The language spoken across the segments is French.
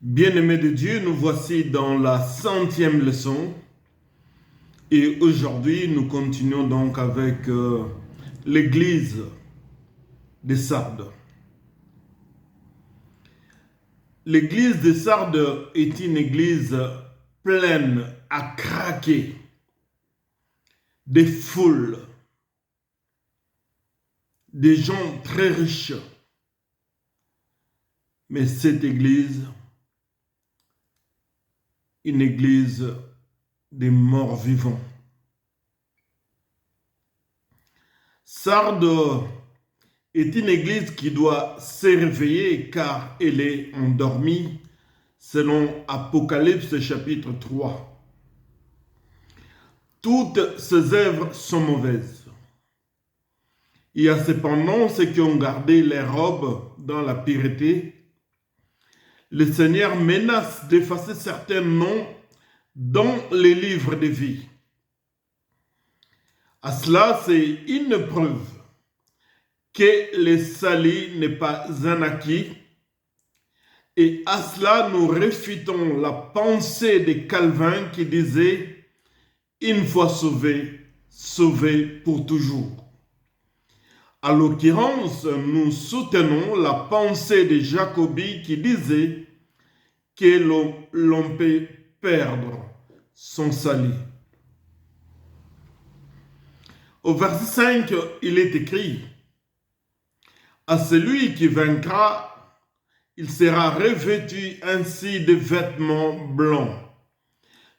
Bien-aimés de Dieu, nous voici dans la 100e leçon et aujourd'hui nous continuons donc avec l'église de Sardes. L'église de Sardes est une église pleine à craquer, des foules, des gens très riches. Mais cette église, une église des morts vivants. Sardes est une église qui doit s'éveiller car elle est endormie selon Apocalypse chapitre 3. Toutes ses œuvres sont mauvaises. Il y a cependant ceux qui ont gardé les robes dans la pureté. Le Seigneur menace d'effacer certains noms dans les livres de vie. À cela, c'est une preuve que le salut n'est pas un acquis. Et à cela, nous réfutons la pensée de Calvin qui disait « une fois sauvé, sauvé pour toujours ». À l'occurrence, nous soutenons la pensée de Jacobi qui disait que l'on peut perdre son salut. Au verset 5, il est écrit « À celui qui vaincra, il sera revêtu ainsi de vêtements blancs.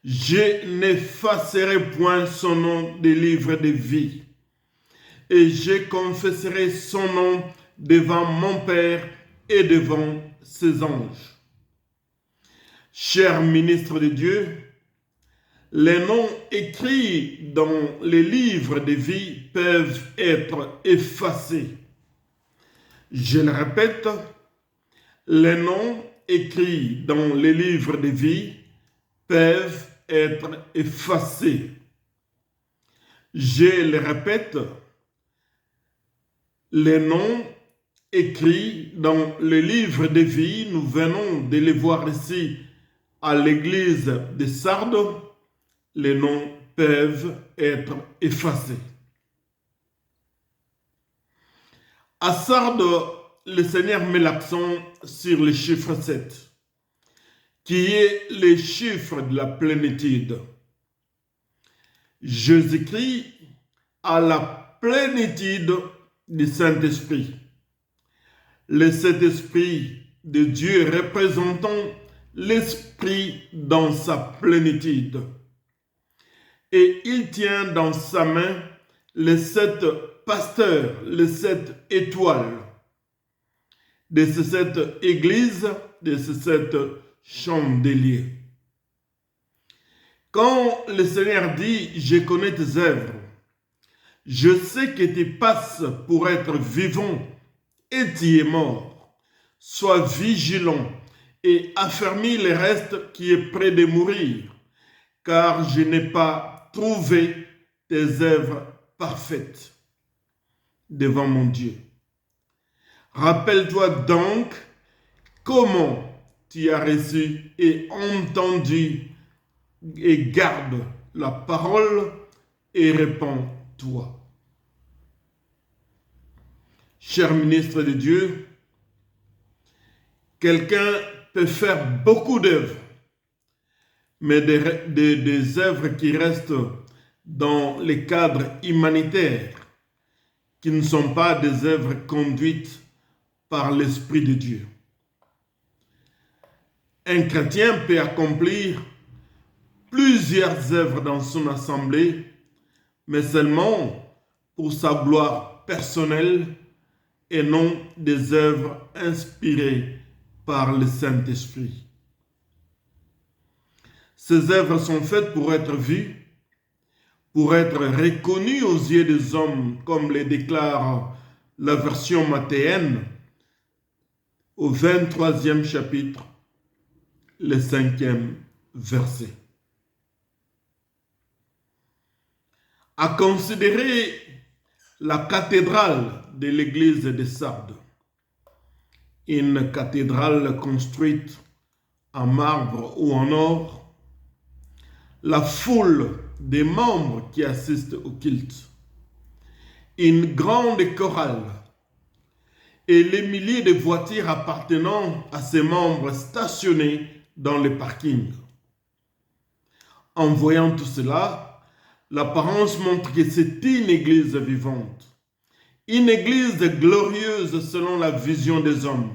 Je n'effacerai point son nom des livres de vie, et je confesserai son nom devant mon Père et devant ses anges. » Chers ministres de Dieu, les noms écrits dans les livres de vie peuvent être effacés. Je le répète, les noms écrits dans les livres de vie peuvent être effacés. Je le répète, les noms écrits dans les livres de vie, nous venons de les voir ici à l'église de Sardes, les noms peuvent être effacés. À Sardes, le Seigneur met l'accent sur le chiffre 7, qui est le chiffre de la plénitude. Jésus-Christ a la plénitude du Saint-Esprit. Le Saint-Esprit de Dieu représentant l'Esprit dans sa plénitude. Et il tient dans sa main les 7 pasteurs, les 7 étoiles de ces 7 églises, de ces 7 chandeliers. Quand le Seigneur dit « Je connais tes œuvres, je sais que tu passes pour être vivant et tu es mort. Sois vigilant et affermis le reste qui est près de mourir, car je n'ai pas trouvé tes œuvres parfaites devant mon Dieu. Rappelle-toi donc comment tu as reçu et entendu et garde la parole et répands-toi. » Cher ministre de Dieu, quelqu'un peut faire beaucoup d'œuvres, mais des œuvres qui restent dans les cadres humanitaires, qui ne sont pas des œuvres conduites par l'Esprit de Dieu. Un chrétien peut accomplir plusieurs œuvres dans son assemblée, mais seulement pour sa gloire personnelle et non des œuvres inspirées par le Saint-Esprit. Ces œuvres sont faites pour être vues, pour être reconnues aux yeux des hommes, comme le déclare la version mathéenne au 23e chapitre, le 5e verset. À considérer la cathédrale de l'église de Sardes, une cathédrale construite en marbre ou en or, la foule des membres qui assistent au culte, une grande chorale et les milliers de voitures appartenant à ces membres stationnés dans les parkings. En voyant tout cela, l'apparence montre que c'est une église vivante, une église glorieuse selon la vision des hommes,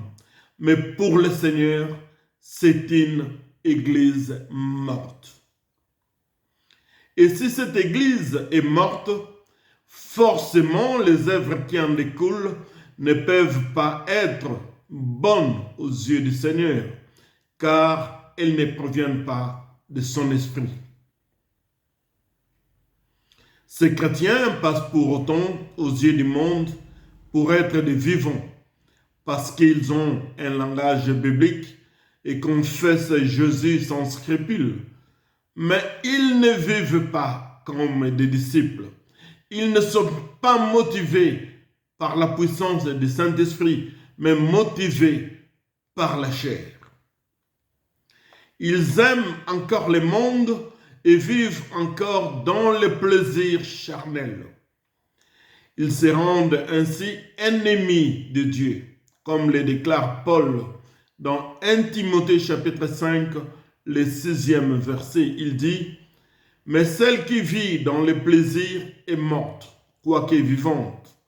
mais pour le Seigneur, c'est une église morte. Et si cette église est morte, forcément les œuvres qui en découlent ne peuvent pas être bonnes aux yeux du Seigneur, car elles ne proviennent pas de son esprit. Ces chrétiens passent pour autant aux yeux du monde pour être des vivants, parce qu'ils ont un langage biblique et confessent Jésus sans scrupule. Mais ils ne vivent pas comme des disciples. Ils ne sont pas motivés par la puissance du Saint-Esprit, mais motivés par la chair. Ils aiment encore le monde et vivent encore dans le plaisir charnel. Ils se rendent ainsi ennemis de Dieu, comme le déclare Paul dans 1 Timothée chapitre 5, le 6e verset. Il dit « Mais celle qui vit dans le plaisir est morte, quoique vivante. »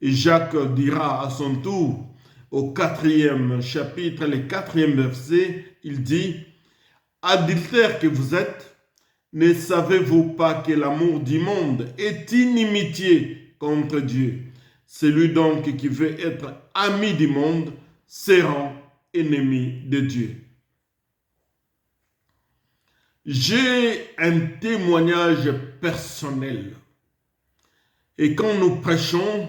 Et Jacques dira à son tour, au 4e chapitre, le 4e verset, il dit « Adultères que vous êtes, ne savez-vous pas que l'amour du monde est inimitié contre Dieu? Celui donc qui veut être ami du monde se rend ennemi de Dieu. » J'ai un témoignage personnel. Et quand nous prêchons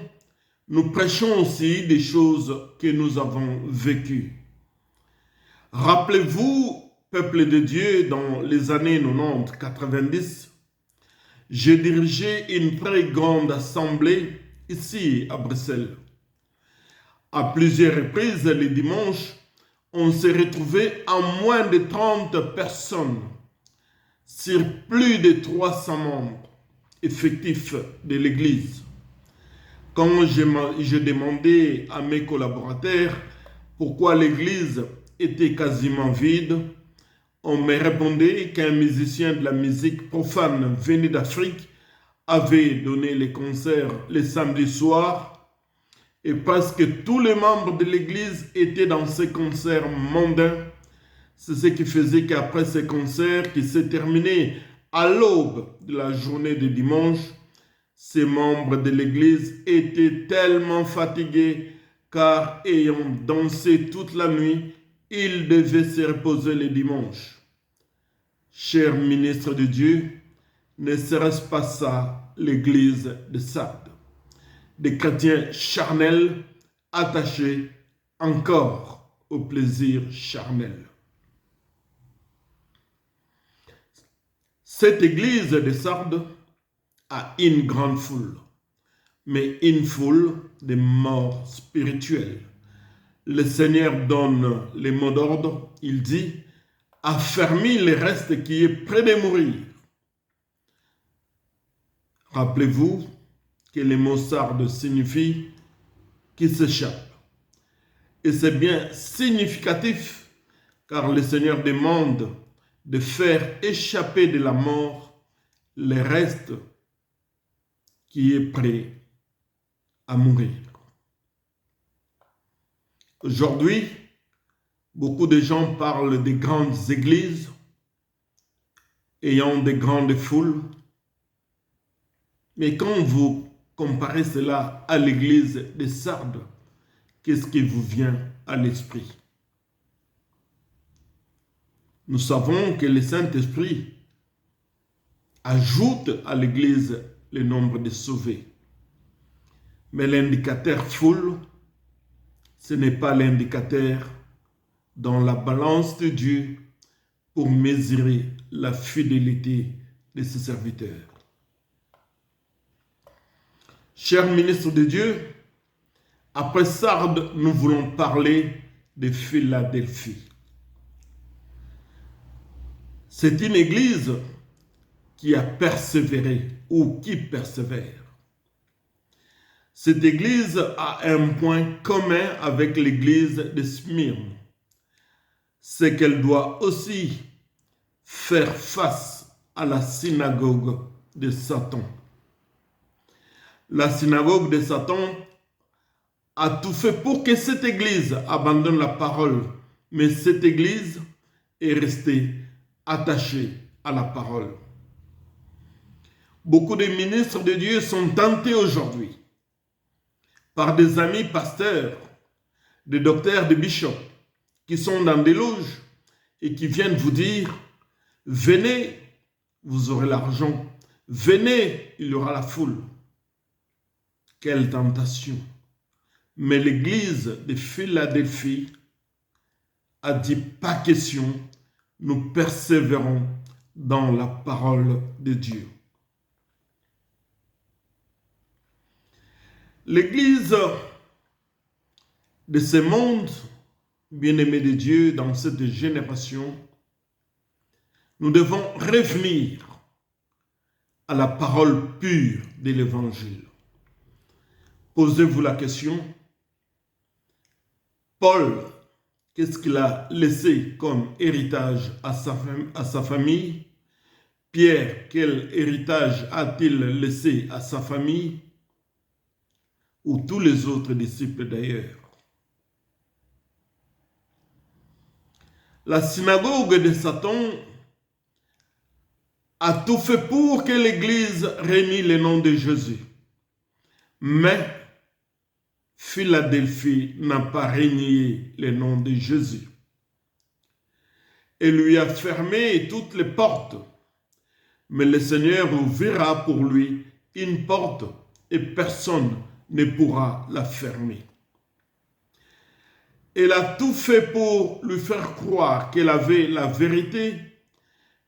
aussi des choses que nous avons vécues. Rappelez-vous, peuple de Dieu, dans les années 90-90, j'ai dirigé une très grande assemblée ici à Bruxelles. À plusieurs reprises, les dimanches, on s'est retrouvé à moins de 30 personnes sur plus de 300 membres effectifs de l'Église. Quand je demandais à mes collaborateurs pourquoi l'Église était quasiment vide, on me répondait qu'un musicien de la musique profane venu d'Afrique avait donné les concerts les samedis soirs et presque tous les membres de l'Église étaient dans ces concerts mondains. C'est ce qui faisait qu'après ces concerts qui s'est terminé à l'aube de la journée de dimanche, ces membres de l'Église étaient tellement fatigués car ayant dansé toute la nuit, ils devaient se reposer le dimanche. Cher ministre de Dieu, ne serait-ce pas ça l'Église de Sardes? Des chrétiens charnels attachés encore au plaisir charnel. Cette église de Sardes a une grande foule, mais une foule de morts spirituels. Le Seigneur donne les mots d'ordre, il dit « Affermis le reste qui est près de mourir ». Rappelez-vous que le mot sarde signifie « qui s'échappe ». Et c'est bien significatif car le Seigneur demande de faire échapper de la mort le reste qui est prêt à mourir. Aujourd'hui, beaucoup de gens parlent des grandes églises ayant des grandes foules, mais quand vous comparez cela à l'église de Sardes, qu'est-ce qui vous vient à l'esprit? Nous savons que le Saint-Esprit ajoute à l'Église le nombre de sauvés. Mais l'indicateur foule, ce n'est pas l'indicateur dans la balance de Dieu pour mesurer la fidélité de ses serviteurs. Chers ministres de Dieu, après Sardes, nous voulons parler de Philadelphie. C'est une église qui a persévéré ou qui persévère. Cette église a un point commun avec l'église de Smyrne. C'est qu'elle doit aussi faire face à la synagogue de Satan. La synagogue de Satan a tout fait pour que cette église abandonne la parole, mais cette église est restée attachée à la parole. Beaucoup de ministres de Dieu sont tentés aujourd'hui par des amis pasteurs, des docteurs, des bishops qui sont dans des loges et qui viennent vous dire « Venez, vous aurez l'argent. Venez, il y aura la foule. » Quelle tentation! Mais l'église de Philadelphie a dit « Pas question, nous persévérons dans la parole de Dieu. » L'église de ce monde, bien-aimé de Dieu, dans cette génération, nous devons revenir à la parole pure de l'Évangile. Posez-vous la question, Paul, qu'est-ce qu'il a laissé comme héritage à sa famille? Pierre, quel héritage a-t-il laissé à sa famille? Ou tous les autres disciples d'ailleurs? La synagogue de Satan a tout fait pour que l'Église renie le nom de Jésus. Mais Philadelphie n'a pas renié le nom de Jésus. Elle lui a fermé toutes les portes. Mais le Seigneur ouvrira pour lui une porte et personne ne pourra la fermer. Elle a tout fait pour lui faire croire qu'elle avait la vérité,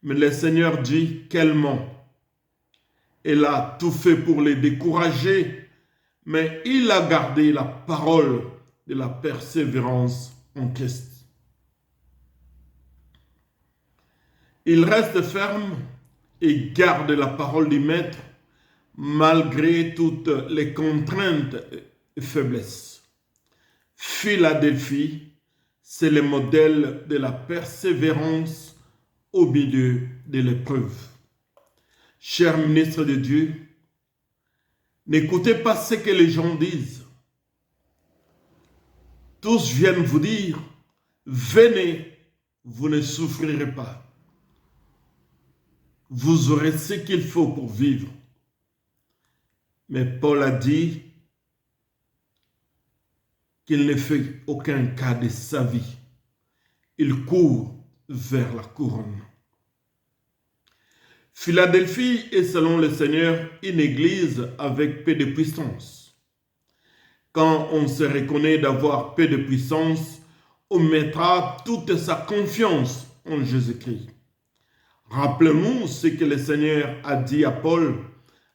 mais le Seigneur dit qu'elle ment. Elle a tout fait pour les décourager, mais il a gardé la parole de la persévérance en Christ. Il reste ferme et garde la parole du Maître malgré toutes les contraintes et faiblesses. Philadelphie, c'est le modèle de la persévérance au milieu de l'épreuve. Chers ministres de Dieu, n'écoutez pas ce que les gens disent. Tous viennent vous dire, venez, vous ne souffrirez pas. Vous aurez ce qu'il faut pour vivre. Mais Paul a dit qu'il ne fait aucun cas de sa vie. Il court vers la couronne. Philadelphie est, selon le Seigneur, une église avec peu de puissance. Quand on se reconnaît d'avoir peu de puissance, on mettra toute sa confiance en Jésus-Christ. Rappelons-nous ce que le Seigneur a dit à Paul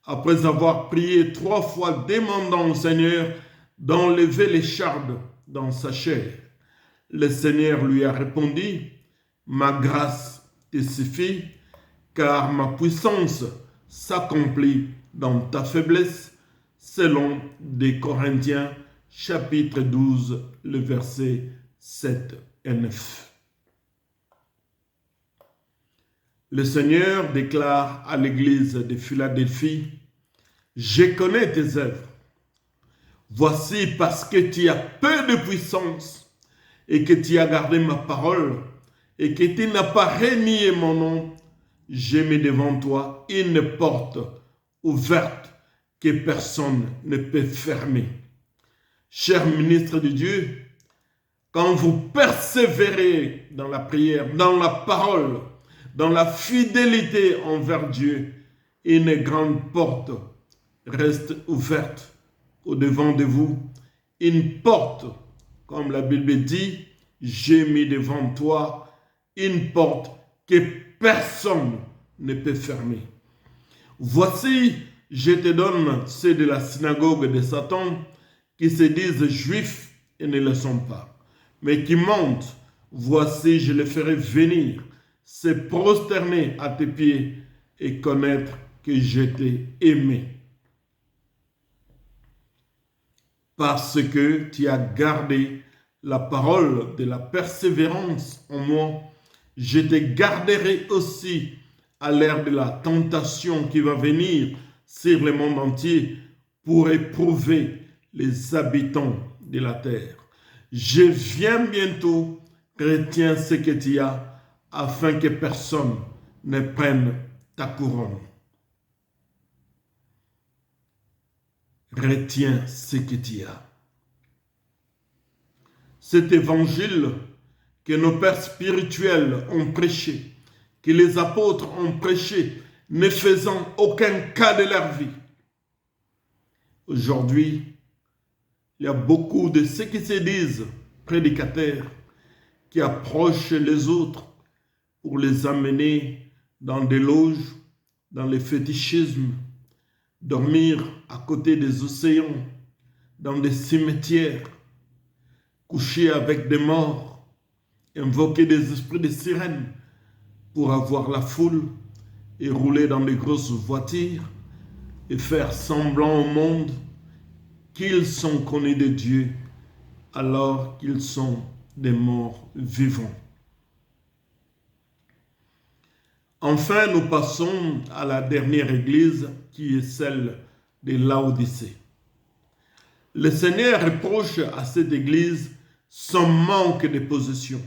après avoir prié 3 fois demandant au Seigneur d'enlever l'écharpe dans sa chair. Le Seigneur lui a répondu, « Ma grâce te suffit, car ma puissance s'accomplit dans ta faiblesse, selon 2 Corinthiens chapitre 12, le verset 7 et 9. Le Seigneur déclare à l'église de Philadelphie, « Je connais tes œuvres. Voici parce que tu as peu de puissance et que tu as gardé ma parole et que tu n'as pas renié mon nom, j'ai mis devant toi une porte ouverte que personne ne peut fermer. » Chers ministres de Dieu, quand vous persévérez dans la prière, dans la parole, dans la fidélité envers Dieu, une grande porte reste ouverte au-devant de vous. Une porte, comme la Bible dit, j'ai mis devant toi une porte que personne ne peut fermer. Voici, je te donne ceux de la synagogue de Satan qui se disent juifs et ne le sont pas, mais qui mentent. Voici, je les ferai venir se prosterner à tes pieds et connaître que je t'ai aimé. Parce que tu as gardé la parole de la persévérance en moi, je te garderai aussi à l'ère de la tentation qui va venir sur le monde entier pour éprouver les habitants de la terre. Je viens bientôt, retiens ce que tu as, afin que personne ne prenne ta couronne. Retiens ce que tu as. Cet évangile que nos pères spirituels ont prêché, que les apôtres ont prêché, ne faisant aucun cas de leur vie. Aujourd'hui, il y a beaucoup de ceux qui se disent prédicateurs qui approchent les autres pour les amener dans des loges, dans les fétichismes, dormir à côté des océans, dans des cimetières, coucher avec des morts, invoquer des esprits de sirènes pour avoir la foule et rouler dans des grosses voitures et faire semblant au monde qu'ils sont connus de Dieu alors qu'ils sont des morts vivants. Enfin, nous passons à la dernière église qui est celle de Laodicée. Le Seigneur reproche à cette église son manque de position.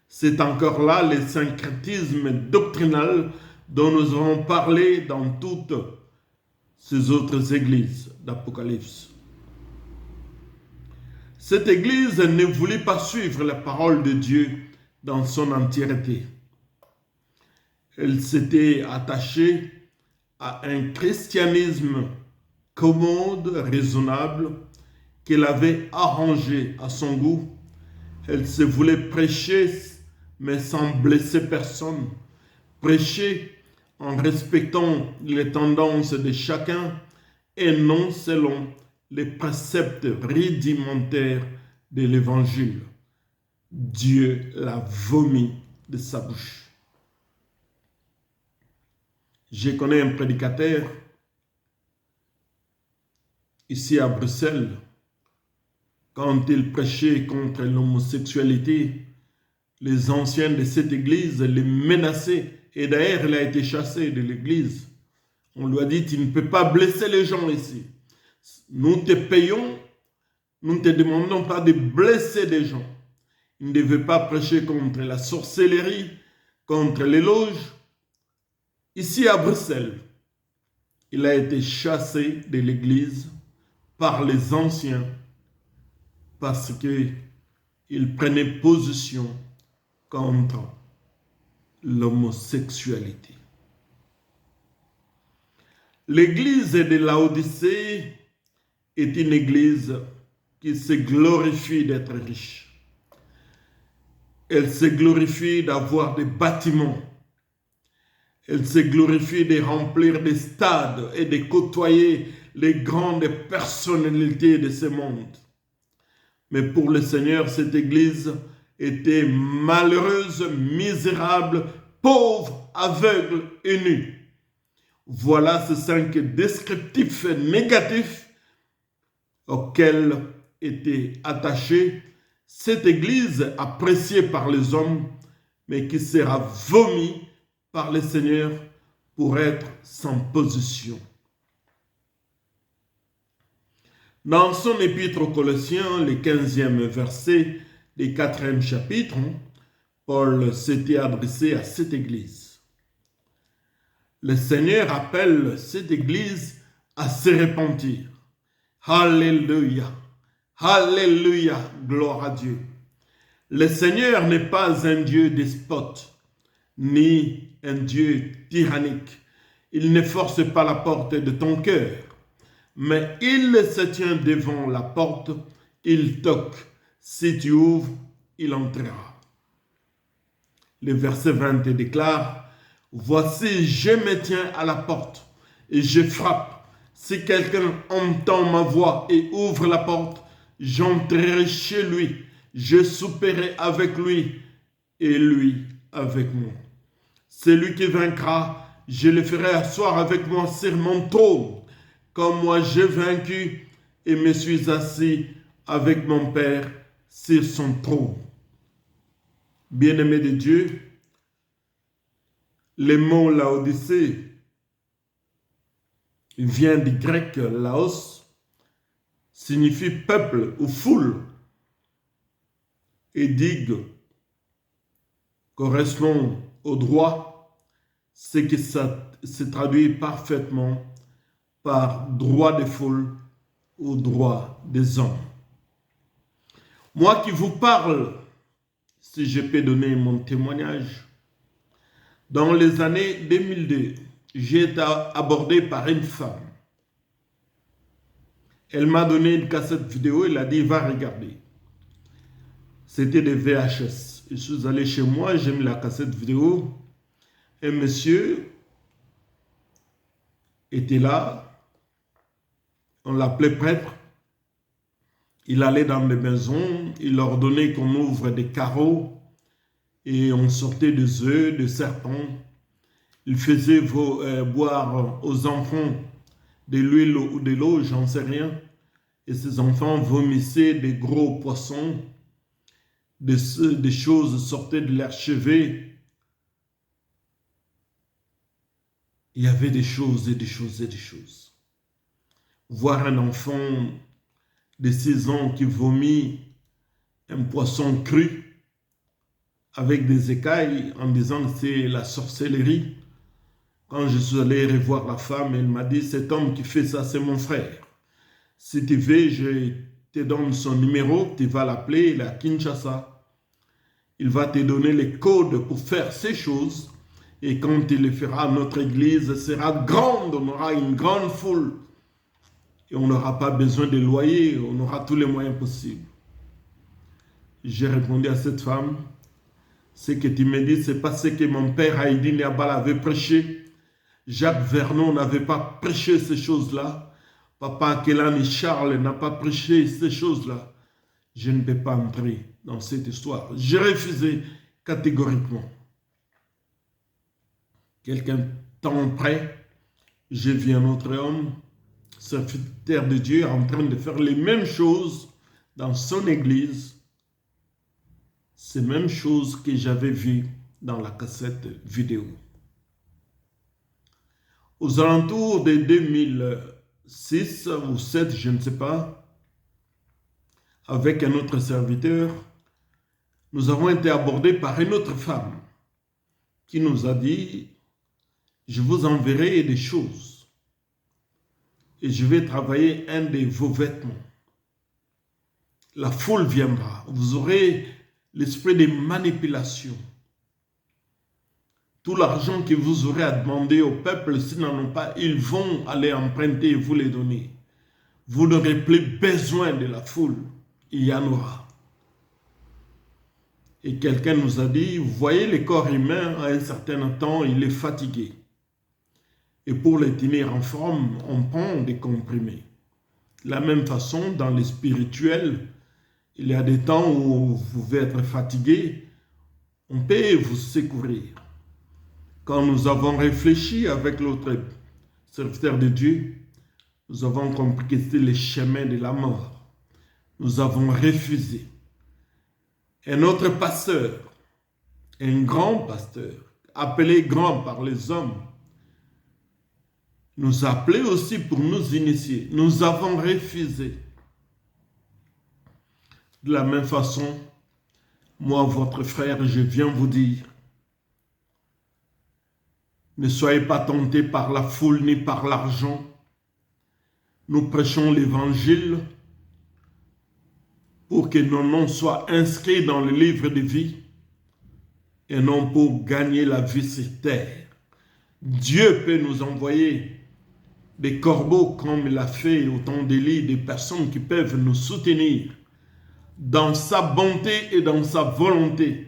C'est encore là le syncrétisme doctrinal dont nous avons parlé dans toutes ces autres églises d'Apocalypse. Cette église ne voulait pas suivre la parole de Dieu dans son entièreté. Elle s'était attachée à un christianisme commode, raisonnable, qu'elle avait arrangé à son goût. Elle se voulait prêcher, mais sans blesser personne. Prêcher en respectant les tendances de chacun et non selon les préceptes rudimentaires de l'Évangile. Dieu l'a vomi de sa bouche. Je connais un prédicateur ici à Bruxelles. Quand il prêchait contre l'homosexualité, les anciens de cette église les menaçaient. Et d'ailleurs, il a été chassé de l'église. On lui a dit, tu ne peux pas blesser les gens ici. Nous te payons, nous ne te demandons pas de blesser des gens. Il ne devait pas prêcher contre la sorcellerie, contre les loges. Ici à Bruxelles, il a été chassé de l'église par les anciens parce qu'il prenait position contre l'homosexualité. L'église de Laodicée est une église qui se glorifie d'être riche. Elle se glorifie d'avoir des bâtiments. Elle se glorifie de remplir des stades et de côtoyer les grandes personnalités de ce monde. Mais pour le Seigneur, cette église était malheureuse, misérable, pauvre, aveugle et nue. Voilà ces 5 descriptifs négatifs auxquels était attachée cette église appréciée par les hommes, mais qui sera vomi par le Seigneur pour être sans position. Dans son épître aux Colossiens, le 15e verset du 4e chapitre, Paul s'était adressé à cette église. Le Seigneur appelle cette église à se repentir. Alléluia, alléluia, gloire à Dieu. Le Seigneur n'est pas un Dieu despote, ni un Dieu tyrannique. Il ne force pas la porte de ton cœur, mais il se tient devant la porte, il toque. Si tu ouvres, il entrera. Le verset 20 déclare, « Voici, je me tiens à la porte et je frappe. Si quelqu'un entend ma voix et ouvre la porte, j'entrerai chez lui, je souperai avec lui et lui avec moi. » Celui qui vaincra, je le ferai asseoir avec moi sur mon trône, comme moi j'ai vaincu et me suis assis avec mon Père sur son trône. Bien-aimé de Dieu, le mot Laodicée vient du grec laos, signifie peuple ou foule, et digue correspond au droit, ce qui se traduit parfaitement par droit des foules ou droit des hommes. Moi qui vous parle, si je peux donner mon témoignage, dans les années 2002, j'ai été abordé par une femme. Elle m'a donné une cassette vidéo, elle a dit, va regarder. C'était des VHS. Je suis allé chez moi, j'ai mis la cassette vidéo. Un monsieur était là, on l'appelait prêtre. Il allait dans les maisons, il ordonnait qu'on ouvre des carreaux et on sortait des œufs, des serpents. Il faisait boire aux enfants de l'huile ou de l'eau, j'en sais rien. Et ces enfants vomissaient des gros poissons, des choses sortaient de leurs cheveux. Il y avait des choses et des choses et des choses. Voir un enfant de 6 ans qui vomit un poisson cru avec des écailles en disant que c'est la sorcellerie. Quand je suis allé revoir la femme, elle m'a dit, cet homme qui fait ça, c'est mon frère. Si tu veux, je te donne son numéro, tu vas l'appeler, il est à Kinshasa. Il va te donner les codes pour faire ces choses. Et quand il le fera, notre église sera grande, on aura une grande foule. Et on n'aura pas besoin de loyer, on aura tous les moyens possibles. J'ai répondu à cette femme, ce que tu me dis, c'est pas ce que mon père Haïdi Niabal avait prêché. Jacques Vernon n'avait pas prêché ces choses-là. Papa Kelani Charles n'a pas prêché ces choses-là. Je ne peux pas entrer dans cette histoire. J'ai refusé catégoriquement. Quelqu'un temps après, j'ai vu un autre homme, serviteur de Dieu, en train de faire les mêmes choses dans son église. Ces mêmes choses que j'avais vues dans la cassette vidéo. Aux alentours de 2006 ou 2007, je ne sais pas, avec un autre serviteur, nous avons été abordés par une autre femme qui nous a dit, je vous enverrai des choses et je vais travailler un de vos vêtements. La foule viendra, vous aurez l'esprit de manipulation. Tout l'argent que vous aurez à demander au peuple, s'ils n'en ont pas, ils vont aller emprunter et vous les donner. Vous n'aurez plus besoin de la foule, il y en aura. Et quelqu'un nous a dit, vous voyez le corps humain, à un certain temps, il est fatigué. Et pour le tenir en forme, on prend des comprimés. De la même façon, dans le spirituel, il y a des temps où vous pouvez être fatigué, on peut vous secourir. Quand nous avons réfléchi avec l'autre serviteur de Dieu, nous avons compris que c'était le chemin de la mort. Nous avons refusé. Un autre pasteur, un grand pasteur, appelé grand par les hommes, nous appelait aussi pour nous initier. Nous avons refusé. De la même façon, moi, votre frère, je viens vous dire, ne soyez pas tentés par la foule ni par l'argent. Nous prêchons l'évangile pour que nos noms soient inscrits dans le livre de vie et non pour gagner la vie sur terre. Dieu peut nous envoyer des corbeaux comme il a fait au temps d'Élie, des personnes qui peuvent nous soutenir dans sa bonté et dans sa volonté.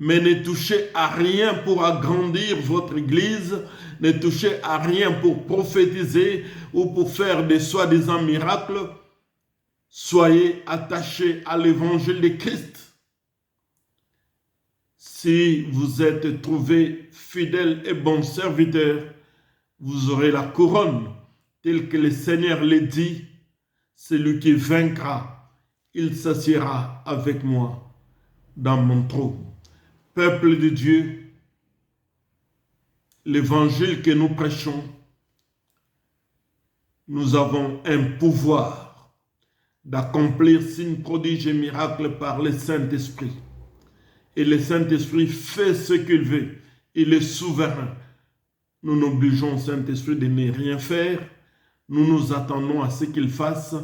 Mais ne touchez à rien pour agrandir votre église, ne touchez à rien pour prophétiser ou pour faire des soi-disant miracles. Soyez attachés à l'évangile de Christ. Si vous êtes trouvé fidèle et bon serviteur, vous aurez la couronne, telle que le Seigneur l'a dit. Celui qui vaincra, il s'assiera avec moi dans mon trône. Peuple de Dieu, l'évangile que nous prêchons, nous avons un pouvoir d'accomplir signes, prodiges et miracles par le Saint-Esprit. Et le Saint-Esprit fait ce qu'il veut. Il est souverain. Nous n'obligeons le Saint-Esprit de ne rien faire. Nous nous attendons à ce qu'il fasse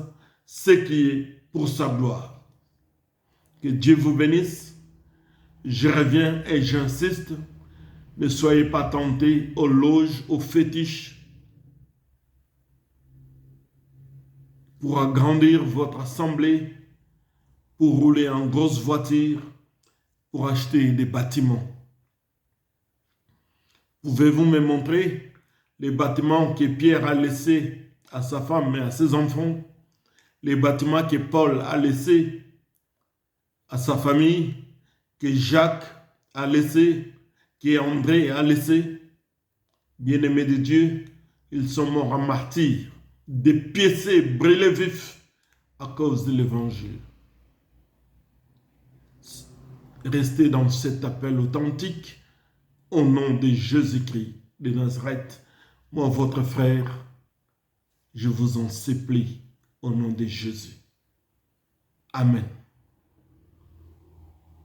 ce qui est pour sa gloire. Que Dieu vous bénisse. Je reviens et j'insiste. Ne soyez pas tentés aux loges, aux fétiches, pour agrandir votre assemblée, pour rouler en grosse voiture, pour acheter des bâtiments. Pouvez-vous me montrer les bâtiments que Pierre a laissés à sa femme et à ses enfants, les bâtiments que Paul a laissés à sa famille, que Jacques a laissé, que André a laissé? Bien-aimés de Dieu, ils sont morts en martyrs, dépiécés, brûlés vifs à cause de l'évangile. Restez dans cet appel authentique au nom de Jésus-Christ de Nazareth. Moi, votre frère, je vous en supplie au nom de Jésus. Amen.